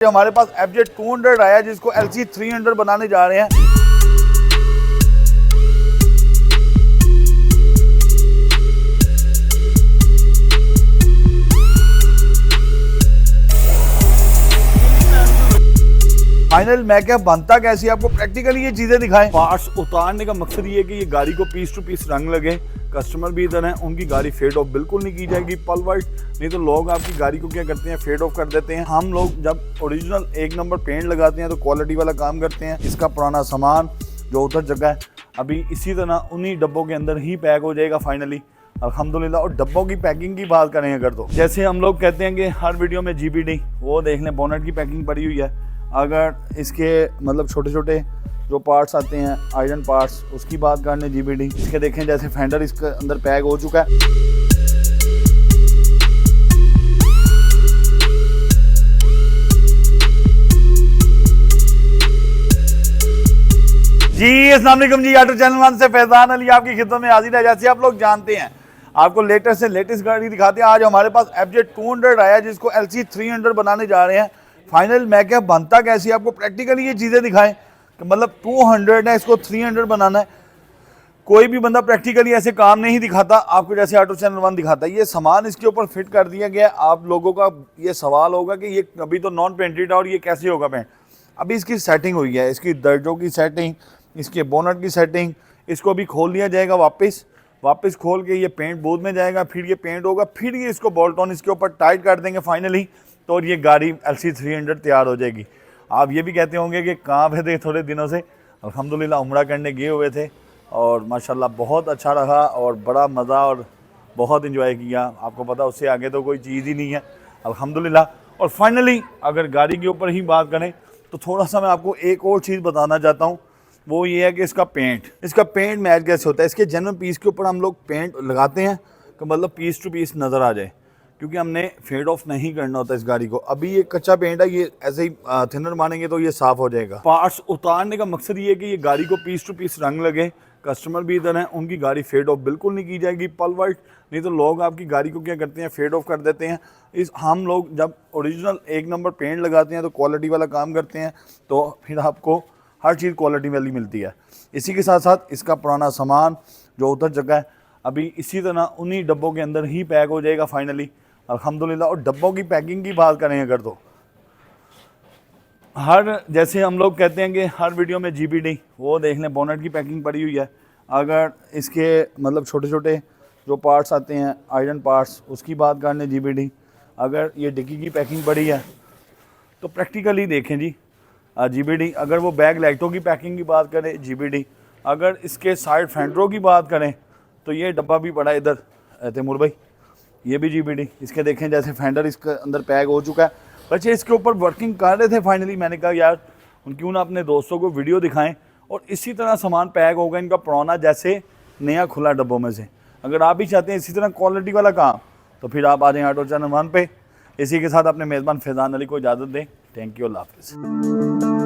हमारे पास FJ200 आया जिसको LC300 बनाने जा रहे हैं। फाइनल मैं क्या बनता कैसी आपको प्रैक्टिकली ये चीजें दिखाएं। पार्ट्स उतारने का मकसद ये है कि ये गाड़ी को पीस टू पीस रंग लगे। कस्टमर भी इधर हैं, उनकी गाड़ी फेड ऑफ बिल्कुल नहीं की जाएगी पल वाइट, नहीं तो लोग आपकी गाड़ी को क्या करते हैं फेड ऑफ कर देते हैं। हम लोग जब ओरिजिनल 1 नंबर पेंट लगाते हैं तो क्वालिटी वाला काम करते हैं। इसका पुराना सामान जो उतर चुका है अभी इसी तरह उन्हीं डब्बों के अंदर ही पैक हो जाएगा फाइनली अल्हम्दुलिल्लाह। और डब्बों की पैकिंग की बात करें अगर तो जैसे हम लोग कहते हैं कि हर वीडियो में GBD वो देख लें, बोनट की पैकिंग पड़ी हुई है। अगर इसके मतलब छोटे छोटे जो पार्ट्स आते हैं आयरन पार्ट्स उसकी बात करने GBD इसके देखें, जैसे फेंडर इसके अंदर पैक हो चुका है। जी अस्सलाम वालेकुम जी, ऑटो चैनल वन से फैजान अली आपकी खिदमत में हाजिर है। जैसे आप लोग जानते हैं आपको लेटेस्ट से लेटेस्ट गाड़ी दिखाते हैं। आज हमारे पास FJ200 आया जिसको LC300 बनाने जा रहे हैं। फाइनल मैं क्या बनता कैसी आपको प्रैक्टिकली ये चीज़ें दिखाएं कि मतलब 200 है इसको 300 बनाना है। कोई भी बंदा प्रैक्टिकली ऐसे काम नहीं दिखाता आपको जैसे ऑटो चैनल वन दिखाता है। ये सामान इसके ऊपर फिट कर दिया गया। आप लोगों का ये सवाल होगा कि ये अभी तो नॉन पेंटेड है और ये कैसे होगा पेंट। अभी इसकी सेटिंग हुई है, इसकी दर्जों की सेटिंग, इसके बोनट की सेटिंग। इसको अभी खोल दिया जाएगा वापस खोल के ये पेंट बूथ में जाएगा, फिर ये पेंट होगा, फिर ये इसको बोल्ट ऑन इसके ऊपर टाइट कर देंगे फाइनली, तो और ये गाड़ी LC300 तैयार हो जाएगी। आप ये भी कहते होंगे कि कहाँ पे थे थोड़े दिनों से। अल्हम्दुलिल्लाह उम्रा करने गए हुए थे और माशाल्लाह बहुत अच्छा रहा और बड़ा मज़ा और बहुत इंजॉय किया। आपको पता उससे आगे तो कोई चीज़ ही नहीं है अल्हम्दुलिल्लाह। और फाइनली अगर गाड़ी के ऊपर ही बात करें तो थोड़ा सा मैं आपको एक और चीज़ बताना चाहता हूँ, वो ये है कि इसका पेंट मैच कैसे होता है। इसके जनरल पीस के ऊपर हम लोग पेंट लगाते हैं कि मतलब पीस टू पीस नज़र आ जाए, क्योंकि हमने फेड ऑफ नहीं करना होता इस गाड़ी को। अभी ये कच्चा पेंट है, ये ऐसे ही थिनर मारेंगे तो ये साफ़ हो जाएगा। पार्ट्स उतारने का मकसद ये है कि ये गाड़ी को पीस टू पीस रंग लगे। कस्टमर भी इधर हैं, उनकी गाड़ी फेड ऑफ बिल्कुल नहीं की जाएगी पल वाइट, नहीं तो लोग आपकी गाड़ी को क्या करते हैं फेड ऑफ कर देते हैं। हम लोग जब ओरिजिनल 1 नंबर पेंट लगाते हैं तो क्वालिटी वाला काम करते हैं, तो फिर आपको हर चीज़ क्वालिटी वाली मिलती है। इसी के साथ साथ इसका पुराना सामान जो उतर चुका है अभी इसी तरह उन्हीं डब्बों के अंदर ही पैक हो जाएगा फाइनली अल्हम्दुलिल्लाह। और डब्बों की पैकिंग की बात करें अगर तो जैसे हम लोग कहते हैं कि हर वीडियो में GBD वो देख लें, बोनट की पैकिंग पड़ी हुई है। अगर इसके मतलब छोटे छोटे जो पार्ट्स आते हैं आयरन पार्ट्स उसकी बात करने GBD। अगर ये डिक्की की पैकिंग पड़ी है तो प्रैक्टिकली देखें जी GBD। अगर वो बैग लाइटों की पैकिंग की बात करें GBD। अगर इसके साइड फेंडरों की बात करें तो ये डब्बा भी पड़ा इधर तैमूर भाई, ये भी GBD। इसके देखें जैसे फेंडर इसके अंदर पैक हो चुका है। बच्चे इसके ऊपर वर्किंग कर रहे थे फाइनली, मैंने कहा यार क्यों ना अपने दोस्तों को वीडियो दिखाएं। और इसी तरह सामान पैक होगा इनका पुराना जैसे नया खुला डब्बों में से। अगर आप भी चाहते हैं इसी तरह क्वालिटी वाला काम तो फिर आप आ जाएँ ऑटो चैनल वन पे। इसी के साथ अपने मेज़बान फैजान अली को इजाज़त दें। थैंक यू, अल्लाह हाफ़िज़।